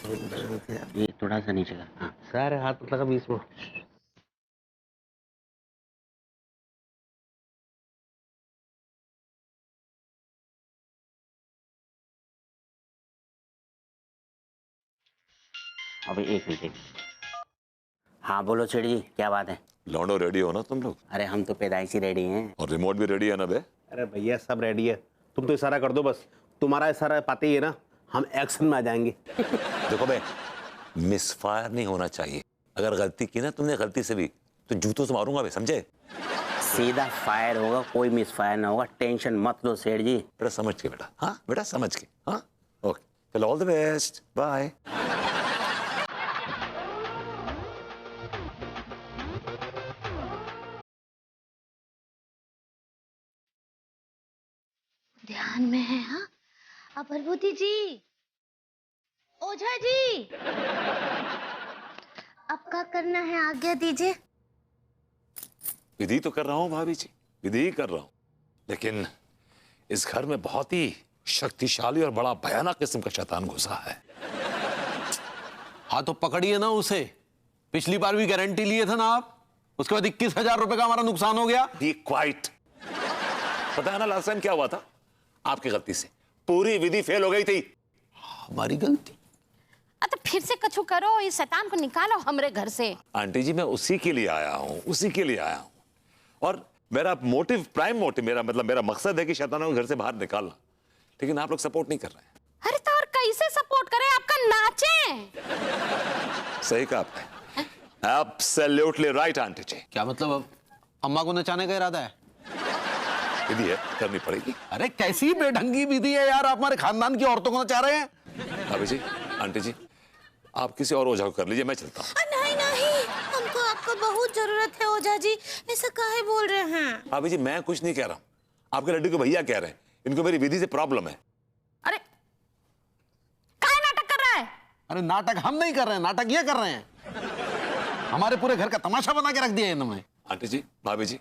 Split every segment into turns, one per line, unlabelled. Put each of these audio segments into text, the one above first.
ये थोड़ा सा नीचे का। हाँ
सारे हाथ लगा बीच में।
अभी एक मिनट। हाँ बोलो सेठ जी, क्या बात है?
लौंडो रेडी हो ना तुम लोग?
अरे हम तो पैदाइशी रेडी हैं।
और रिमोट भी रेडी है ना बे?
अरे भैया सब रेडी है, तुम तो इशारा कर दो बस। तुम्हारा इशारा पाते ही है ना, हम एक्शन में आ जाएंगे।
देखो बे, मिस फायर नहीं होना चाहिए। अगर गलती की ना तुमने गलती से भी, तो जूतों से मारूंगा बे, समझे?
सीधा फायर होगा, कोई मिस फायर ना होगा, टेंशन मत लो सेठ जी।
बेटा समझ के बेटा, हाँ बेटा समझ के, हाँ ओके चलो, ऑल द बेस्ट, बाय।
ध्यान में है। हाँ अप्रभुति जी, ओझा जी, अब क्या करना है आज्ञा दीजिए।
विधि तो कर रहा हूँ भाभी जी, विधि ही कर रहा हूँ, लेकिन इस घर में बहुत ही शक्तिशाली और बड़ा भयानक किस्म का शैतान घुसा है।
हाँ तो पकड़िए ना उसे। पिछली बार भी गारंटी लिए थे ना आप, उसके बाद 21,000 रुपए का हमारा नुकसान हो गया।
Be quiet. पता है ना लास्ट टाइम क्या हुआ था? आपकी गलती से पूरी विधि फेल हो गई थी।
हमारी गलती?
तो फिर से कछु करो, इस शैतान को निकालो हमरे घर से।
आंटी जी मैं उसी के लिए आया हूँ, उसी के लिए आया हूँ। और मेरा मोटिव, प्राइम मोटिव, मेरा मकसद है कि शैतानों को घर से बाहर निकालना, लेकिन आप लोग सपोर्ट नहीं कर रहे हैं।
अरे तो और कैसे सपोर्ट करें, आपका नाचे।
सही कहा आपने, एब्सोल्युटली राइट आंटी जी।
क्या मतलब? अब अम्मा को नचाने का इरादा है?
विधि है, करनी पड़ेगी।
अरे कैसी बेढंगी विधि है यार, आप हमारे खानदान की औरतों को नचा रहे हैं।
भाभी जी, आंटी जी, आप किसी और ओझा को कर लीजिए, मैं चलता हूँ।
नहीं नहीं, हमको आपका बहुत जरूरत है ओझा जी, ऐसा काहे बोल रहे हैं?
भाभी जी मैं कुछ नहीं कह रहा हूँ, आपके लड्डू के भैया कह रहे हैं, इनको मेरी विधि से प्रॉब्लम है।
अरे काहे नाटक कर रहा है?
अरे नाटक हम नहीं कर रहे हैं, नाटक ये कर रहे हैं। हमारे पूरे घर का तमाशा बना के रख दिया इन्होंने।
आंटी जी, भाभी जी,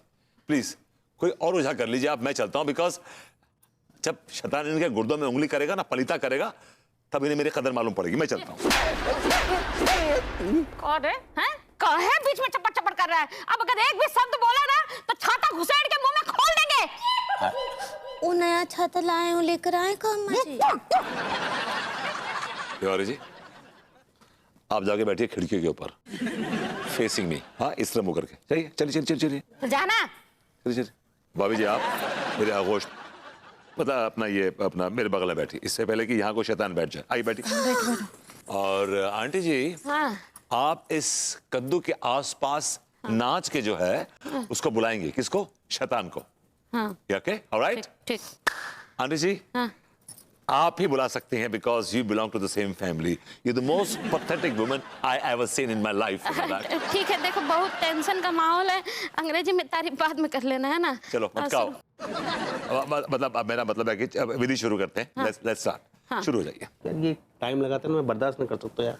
प्लीज कोई और ओझा कर लीजिए आप, मैं चलता हूँ। बिकॉज जब शैतान इनके गुर्दों में उंगली करेगा ना, पलीता करेगा, तब इन्हें मेरी कदर मालूम पड़ेगी। मैं चलता हूँ।
कौन है? हैं? काहे बीच में चपड़ चपड़ कर रहा है? अब अगर एक भी शब्द बोला ना तो छाता घुसेड़ के मुंह में खोल देंगे। वो नया छाता लाए हूँ, लेकर आए का अम्मा जी?
तिवारी जी, आप जाके बैठिए खिड़की के ऊपर, फेसिंग मी। हाँ इस तरह मुंह करके चलिए, चलिए चलिए चलिए
तो जाना।
चलिए चलिए। भाभी जी आप मेरे आगोश, मतलब अपना ये अपना मेरे बगल में बैठी, इससे पहले कि यहाँ कोई शैतान बैठ जाए। आई बैठी। और आंटी जी,
हाँ।
आप इस कद्दू के आसपास नाच के जो है उसको बुलाएंगे। किसको? शैतान को।
हाँ।
Okay, alright.
ठीक।
आंटी जी,
हाँ।
आप ही बुला सकती हैं, because you belong to the same family. You the most pathetic woman I ever seen in my life.
ठीक है, देखो बहुत टेंशन का माहौल है, अंग्रेजी में तारीफ बाद में कर लेना है ना।
चलो मत खाओ। मतलब अब मेरा मतलब है कि अब विधि शुरू करते हैं। Let's start. शुरू हो जाइए।
यार ये टाइम लगाता है ना, मैं बर्दाश्त नहीं कर सकता यार।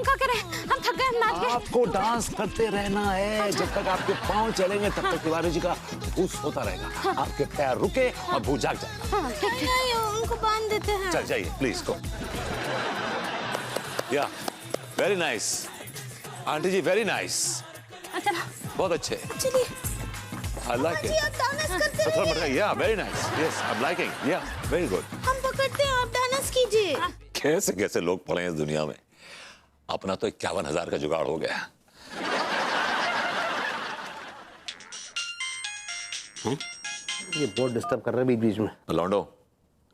हम क्या करें, हम थक गए, हम नाच गए।
आपको डांस करते रहना है, जब तक आपके पाँव चलेंगे तब तक तिवारी जी का भूस होता रहेगा। आपके पैर रुके और भूस जाग जाएगा।
हाँ, ठीक ठीक।
नहीं, उनको बांध देते हैं।
चल जाइए प्लीज को। या वेरी नाइस आंटी जी, वेरी नाइस,
अच्छा
बहुत अच्छे।
चलिए
आई लाइक
जी,
इट।
आप डांस करते
थोड़ा
रहिए।
बढ़िया, या very nice, yes I am liking, या वेरी गुड।
हम पकड़ते हैं, आप डांस कीजिए।
कैसे कैसे लोग पड़े हैं इस दुनिया में। अपना तो 51,000 का जुगाड़ हो गया।
ये बहुत डिस्टर्ब कर रहे हैं बीच में।
लौंडो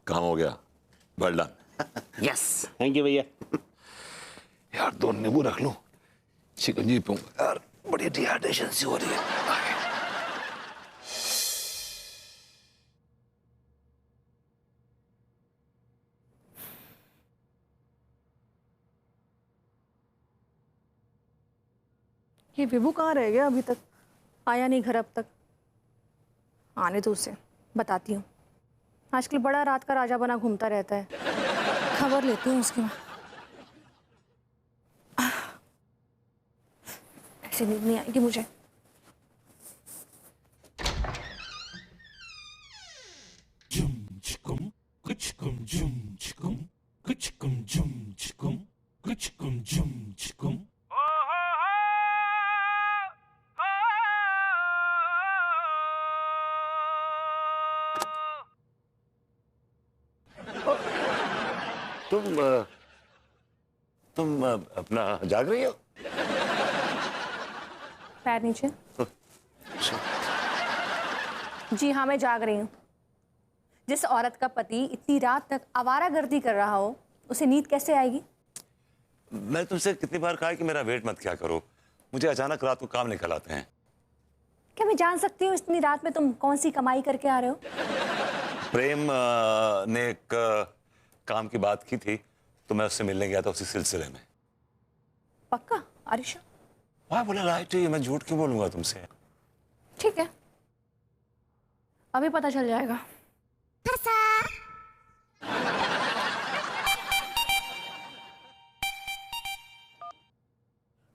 काम हो गया, well done.
Yes thank you भैया।
यार 2 नींबू रख लूं, शिकंजी पीऊंगा यार, बड़ी डिहाइड्रेशन सी हो रही है।
ये विभू कहाँ रह गया अभी तक? आया नहीं घर अब तक। आने दो उसे, बताती हूँ। आजकल बड़ा रात का राजा बना घूमता रहता है। खबर लेती हूँ उसकी। ऐसे नींद नहीं आएगी मुझे।
तुम अपना जाग रही हो?
पैर नीचे। जी हाँ, मैं जाग रही हूँ। जिस औरत का पति इतनी रात तक आवारागर्दी कर रहा हो, उसे नींद कैसे आएगी?
मैं तुमसे कितनी बार कहा कि मेरा वेट मत क्या करो, मुझे अचानक रात को काम निकल आते हैं।
क्या मैं जान सकती हूँ इतनी रात में तुम कौन सी कमाई करके आ रहे हो?
प्रेम ने एक काम की बात की थी, तो मैं उससे मिलने गया था उसी सिलसिले में।
पक्का? आरिशा?
वाह बोला राइट, मैं झूठ क्यों बोलूंगा तुमसे।
ठीक है, अभी पता चल जाएगा।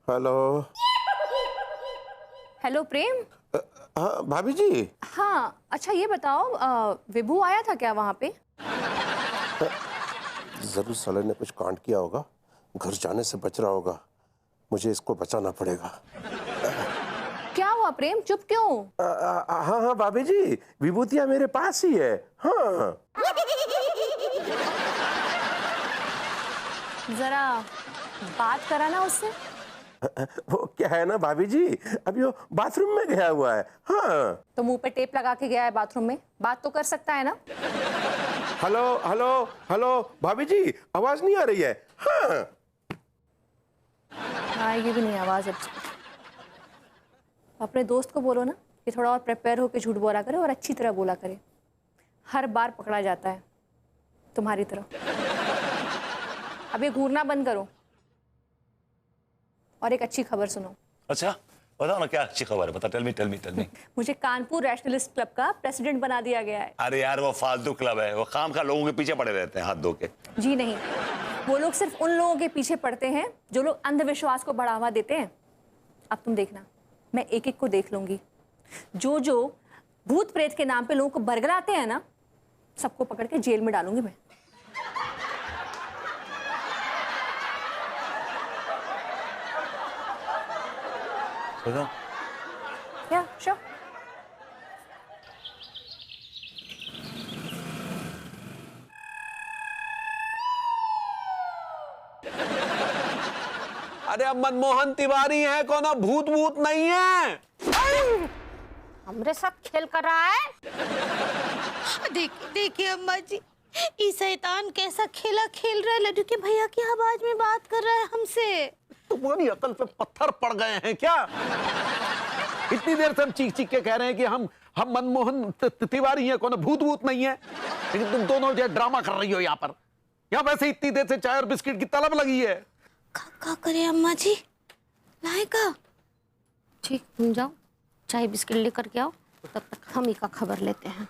हेलो।
हेलो प्रेम।
हाँ भाभी जी।
हाँ, अच्छा ये बताओ, विभू आया था क्या वहां पे?
जरूर साले ने कुछ कांड किया होगा, घर जाने से बच रहा होगा। मुझे इसको बचाना पड़ेगा।
क्या हुआ प्रेम, चुप क्यों?
हाँ हाँ भाभी जी, विभूतियाँ मेरे पास ही है। हाँ
जरा बात करा ना उससे।
वो क्या है ना भाभी जी, अभी वो बाथरूम में गया हुआ है। हाँ।
तो मुंह पे टेप लगा के गया है बाथरूम में, बात तो कर सकता है ना?
हेलो हेलो हेलो भाभी जी, आवाज नहीं आ रही है? हाँ।
आएगी भी नहीं आवाज अब। अपने दोस्त को बोलो ना कि थोड़ा और प्रिपेयर होकर झूठ बोला करे और अच्छी तरह बोला करे। हर बार पकड़ा जाता है तुम्हारी तरह। अब ये घूरना बंद करो और एक अच्छी खबर सुनो।
अच्छा बताओ ना, क्या अच्छी खबर है, बता। Tell me.
मुझे कानपुर रैशनलिस्ट क्लब का प्रेसिडेंट बना दिया गया है।
अरे यार वो फालतू क्लब है, वो खाम खा लोगों के पीछे पड़े रहते हैं हाथ धो के।
जी नहीं, वो लोग सिर्फ उन लोगों के पीछे पड़ते हैं जो लोग अंधविश्वास को बढ़ावा देते हैं। अब तुम देखना, मैं एक एक को देख लूंगी। जो जो भूत प्रेत के नाम पे लोगों को बरगलाते हैं ना, सबको पकड़ के जेल में डालूंगी मैं। क्या श्योर।
अरे अब मनमोहन तिवारी है, कौन भूत भूत नहीं है।
हमरे साथ खेल कर रहा है।
देखिए देखिए अम्मा जी, ये शैतान कैसा खेला खेल रहा है। लड्डू के भैया की आवाज में बात कर रहा है हमसे।
तुम्हारी अकल पे पत्थर पड़ गए हैं क्या? इतनी देर से हम चीख चीख के कह रहे हैं कि हम मनमोहन तिवारी हैं, कौन भूत भूत नहीं है, लेकिन तुम दोनों जो ड्रामा कर रही हो यहाँ पर। यहाँ वैसे इतनी देर से चाय और बिस्किट की तलब लगी है।
क्या करे अम्मा जी, लाएगा?
ठीक, तुम जाओ चाय बिस्किट लेकर के आओ, तब तक हम ही का खबर लेते हैं।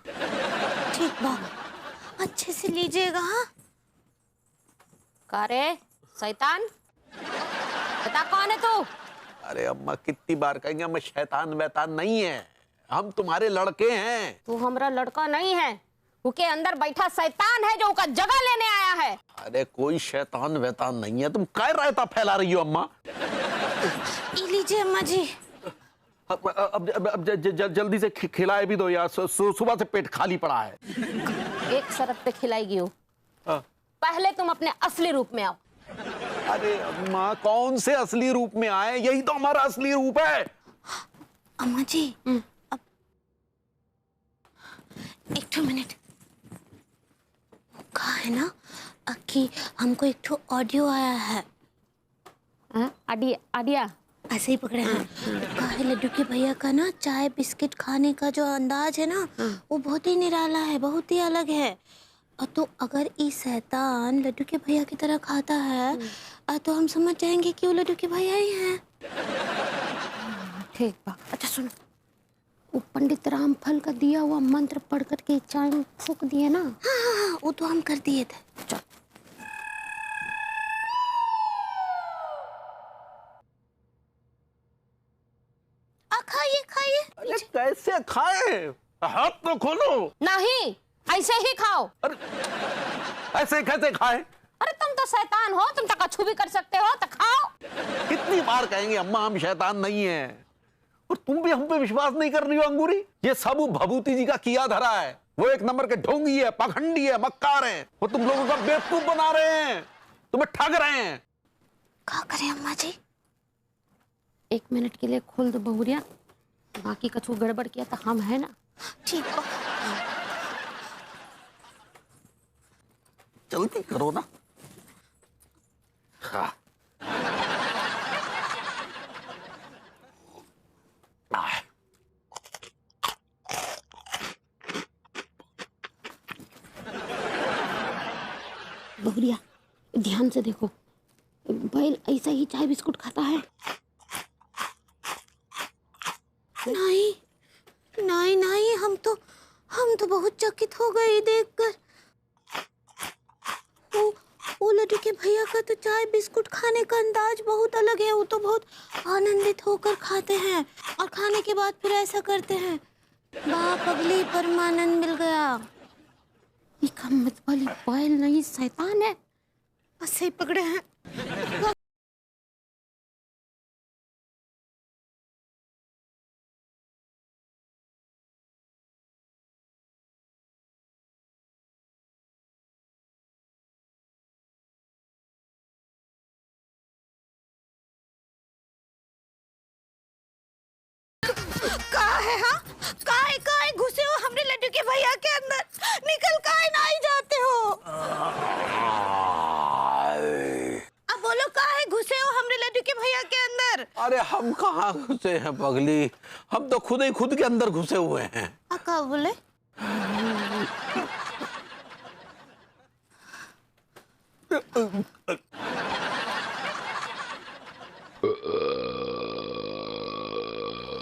ठीक बा, अच्छे से लीजिएगा। हाँ
का रे शैतान, बता कौन है तू?
अरे अम्मा कितनी बार कहेंगे, हम शैतान वैतान नहीं है, हम तुम्हारे लड़के हैं।
तू हमारा लड़का नहीं है, उसके अंदर बैठा शैतान है जो उसका जगह लेने आया है।
अरे कोई शैतान वैतान नहीं है, तुम क्या रायता फैला रही हो अम्मा?
ये लीजिए अम्मा जी।
अब जल्दी से खिलाए भी दो यार, सुबह से पेट खाली पड़ा है।
एक शर्त पे खिलाएगी हो,
हाँ।
पहले तुम अपने असली रूप में आओ।
अरे अम्मा कौन से असली रूप में आए, यही तो हमारा असली रूप है।
अम्मा जी अब एक मिनट कहा है ना कि हमको एक ठो ऑडियो आया है।
आडिया
ऐसे ही पकड़े हैं। कहा है लड्डू के भैया का ना चाय बिस्किट खाने का जो अंदाज है ना वो बहुत ही निराला है, बहुत ही अलग है। और तो अगर ये शैतान लड्डू के भैया की तरह खाता है तो हम समझ जाएंगे कि वो लड्डू के भैया ही हैं।
ठीक बा। अच्छा सुनो, वो पंडित रामफल का दिया हुआ मंत्र पढ़ करके चाय में फूक दिए ना।
हाँ, वो तो हम कर दिए थे।
चल
खाइए खाइए।
अरे कैसे खाए, हाथ तो खोलो।
नहीं, ऐसे ही खाओ।
अरे ऐसे कैसे खाए?
अरे तुम तो शैतान हो, तुम तो कछु भी कर सकते हो, तो खाओ।
कितनी बार कहेंगे अम्मा हम शैतान नहीं है, और तुम भी हम पे विश्वास नहीं कर रही हो अंगूरी। ये सब भभूति जी का किया धरा है, वो एक नंबर के ढोंगी है, पखंडी है, मक्कार है, वो तुम लोगों का बेवकूफ बना रहे हैं, तुम्हें ठग रहे हैं।
क्या करें अम्मा जी?
1 मिनट के लिए खोल दो बहुरिया, बाकी कछु गड़बड़ किया तो हम है ना।
ठीक बा।
जल्दी करो ना। हाँ।
बहुरिया ध्यान से देखो, बैल ऐसा ही चाय बिस्कुट खाता है।
नहीं नहीं नहीं, हम तो बहुत चकित हो गए देखकर। वो लड्डू के भैया का तो चाय बिस्कुट खाने का अंदाज बहुत अलग है, वो तो बहुत आनंदित होकर खाते हैं और खाने के बाद फिर ऐसा करते हैं। बाप अगली परमानंद मिल गया।
ये कम्मत वाली बैल नहीं, शैतान है।
ऐसे ही पकड़े हैं। कहाँ है? हाँ कहाँ घुसे हो हमरे लड्डू के भैया के अंदर? निकल काहे ना ही जाते हो? अब बोलो काहे घुसे हो हमरे लड्डू के भैया के अंदर?
अरे हम कहाँ घुसे हैं पगली, हम तो खुद ही खुद के अंदर घुसे हुए हैं।
क्या बोले?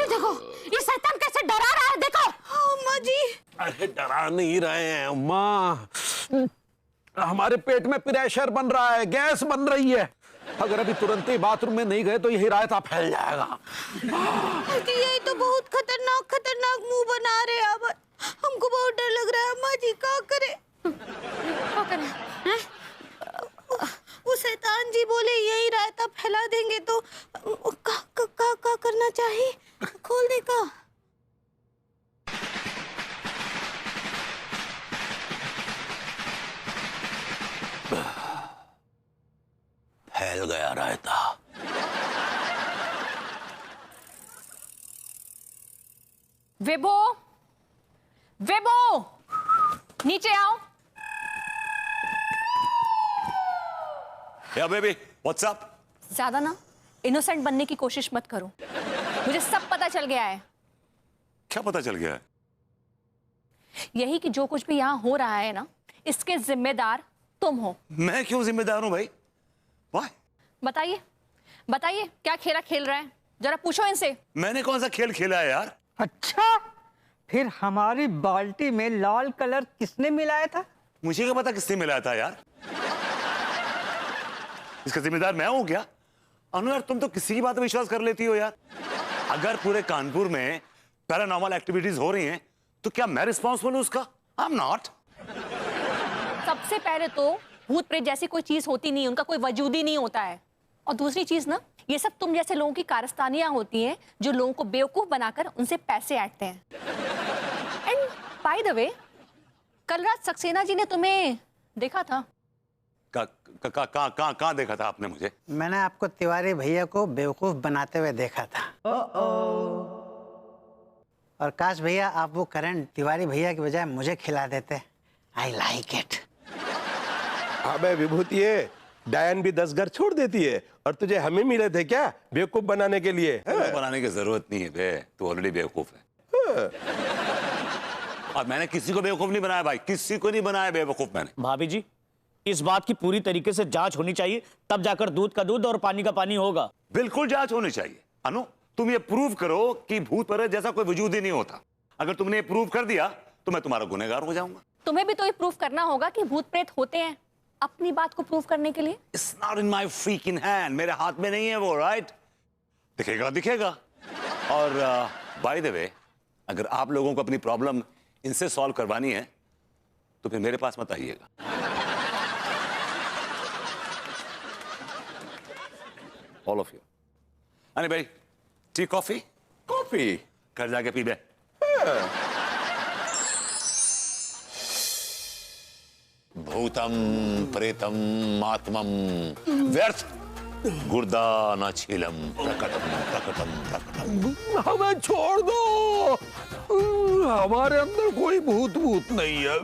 देखो ये शैतान कैसे डरा रहा है, देखो।
अम्मा जी
अरे डरा नहीं रहे हैं अम्मा, हमारे पेट में प्रेशर बन रहा है, गैस बन रही है। अगर अभी तुरंत ही बाथरूम में नहीं गए तो यही रायता फैल जाएगा।
ये तो बहुत खतरनाक मुंह बना रहे हैं। अब हमको बहुत डर लग रहा है अम्मा जी, क्या करें?
क्या करें? हैं?
वो शैतान जी बोले यही रायता फैला देंगे तो का करना चाहिए? खोल दे का?
फैल गया रायता।
विभो, विभो, नीचे आओ।
या बेबी व्हाट्स अप?
ज्यादा ना इनोसेंट बनने की कोशिश मत करो, मुझे सब पता चल गया है।
क्या पता चल गया है?
यही कि जो कुछ भी यहाँ हो रहा है ना, इसके जिम्मेदार तुम हो।
मैं क्यों जिम्मेदार हूं भाई? वाह,
बताइए बताइए क्या खेला खेल रहा है, जरा पूछो इनसे।
मैंने कौन सा खेल खेला है यार?
अच्छा, फिर हमारी बाल्टी में लाल कलर किसने मिलाया था?
मुझे क्या पता किसने मिलाया था यार? इसका जिम्मेदार मैं हूं क्या? अनु यार, तुम तो किसी की बात पे विश्वास कर लेती हो यार। अगर पूरे कानपुर में पैरानॉर्मल एक्टिविटीज हो रही हैं तो क्या मैं रिस्पॉन्सिबल हूं उसका? I am not.
सबसे पहले तो भूत प्रेत जैसी कोई चीज होती नहीं, उनका कोई वजूद ही नहीं होता है। और दूसरी चीज ना, ये सब तुम जैसे लोगों की कारस्तानियां होती हैं जो लोगों को बेवकूफ बनाकर उनसे पैसे ऐंठते हैं। एंड बाय द वे, कल रात सक्सेना जी ने तुम्हें देखा था।
कहाँ देखा था आपने मुझे?
मैंने आपको तिवारी भैया को बेवकूफ बनाते हुए देखा था। और काश भैया आप वो करंट तिवारी भैया की बजाय मुझे खिला देते। I like it.
अबे विभूति, डायन भी 10 घर छोड़ देती है और तुझे हमें मिले थे क्या बेवकूफ बनाने के लिए?
बनाने की जरूरत नहीं है बे, तू ऑलरेडी बेवकूफ है। और मैंने किसी को बेवकूफ नहीं बनाया भाई, किसी को नहीं बनाया बेवकूफ मैंने।
भाभी जी, इस बात की पूरी तरीके से जांच होनी चाहिए, तब जाकर दूध का दूध और पानी का पानी होगा।
बिल्कुल जांच होनी चाहिए। अनु, तुम ये प्रूव करो कि भूत प्रेत जैसा कोई वजूद ही नहीं होता। अगर तुमने ये प्रूव कर दिया तो मैं तुम्हारा गुनहगार हो जाऊंगा।
तुम्हें भी तो ये प्रूफ करना होगा कि भूत प्रेत होते हैं, अपनी बात को प्रूफ करने के लिए।
It's not in my freaking hand, मेरे हाथ में नहीं है वो, राइट? दिखेगा दिखेगा। और बाय द वे, अगर आप लोगों को अपनी प्रॉब्लम इनसे सॉल्व करवानी है तो फिर मेरे पास मत आइएगा। All of you. Anybody T, coffee?
Coffee
घर जाके पी बे। भूतम प्रेतम आत्मम व्यर्थ गुर्दा न छीलम प्रकटम प्रकटम प्रकटम।
हमें छोड़ दो, हमारे अंदर कोई भूत नहीं है।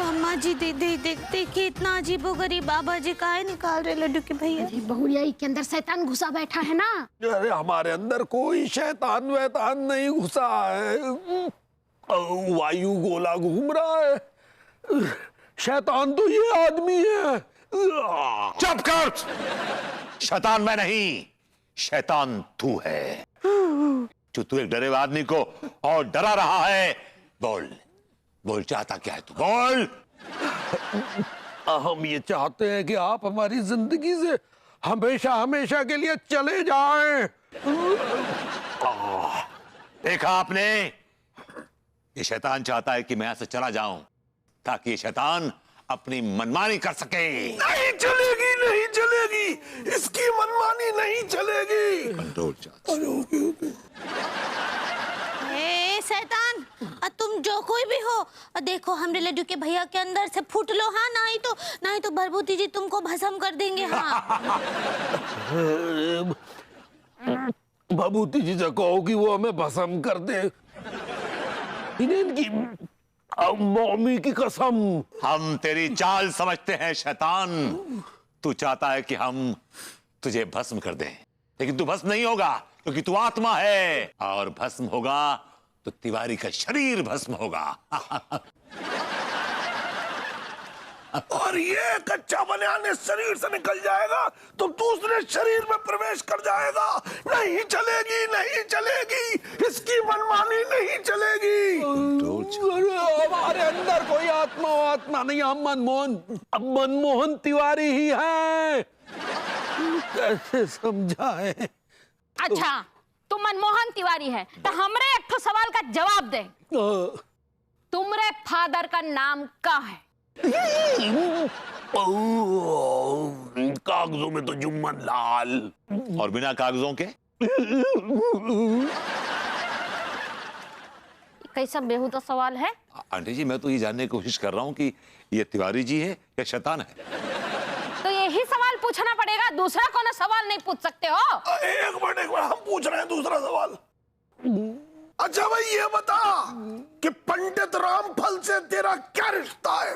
अम्मा जी देखिए इतना अजीबोगरीब बाबा जी काहे निकाल रहे लड्डू के भैया?
बहुरिया के अंदर शैतान घुसा बैठा है ना।
अरे हमारे अंदर कोई शैतान वैतान नहीं घुसा है, वायु गोला घूम रहा है। शैतान तो ये आदमी है।
चुप कर! शैतान मैं नहीं, शैतान तू है। जो तू एक डरे हुए आदमी को और डरा रहा है। बोल बोल, चाहता क्या है तू? बोल।
हम ये चाहते हैं कि आप हमारी जिंदगी से हमेशा हमेशा के लिए चले जाएं।
देखा आपने, ये शैतान चाहता है कि मैं यहां से चला जाऊं ताकि ये शैतान अपनी मनमानी कर सके।
नहीं चलेगी, नहीं चलेगी, इसकी मनमानी नहीं चलेगी।
कंट्रोल चाहता।
शैतान, तुम जो कोई भी हो, देखो हमरे लड्डू के भैया के अंदर से फूट लो। हाँ, नहीं तो भभूति जी तुमको भस्म कर देंगे। हाँ।
भभूति जी से कहो कि वो हमें भस्म कर दे। इनकी मम्मी की कसम।
हम तेरी चाल समझते हैं शैतान। तू चाहता है कि हम तुझे भस्म कर दें, लेकिन तू भस्म नहीं होगा क्योंकि तू आत्मा है, और भस्म होगा तो तिवारी का शरीर भस्म होगा।
और ये कच्चा बनियान शरीर से निकल जाएगा तो दूसरे शरीर में प्रवेश कर जाएगा। नहीं चलेगी, नहीं चलेगी, इसकी मनमानी नहीं चलेगी।
हमारे अंदर कोई आत्मा नहीं, हम मनमोहन तिवारी ही हैं। कैसे समझाएं?
अच्छा, तुम मनमोहन तिवारी है तो हमरे एक सवाल का जवाब दे। तुमरे फादर का नाम क्या है?
कागजों में तो जुम्मन लाल।
और बिना कागजों के?
कैसा बेहुदा सवाल है?
आंटी जी, मैं तो ये जानने की कोशिश कर रहा हूँ कि ये तिवारी जी है या शैतान है।
तो यही सवाल पूछना पड़ेगा, दूसरा कौन सवाल नहीं पूछ सकते हो?
एक मिनट, हम पूछ रहे हैं दूसरा सवाल। अच्छा भाई, ये बता कि पंडित रामफल से तेरा क्या रिश्ता है?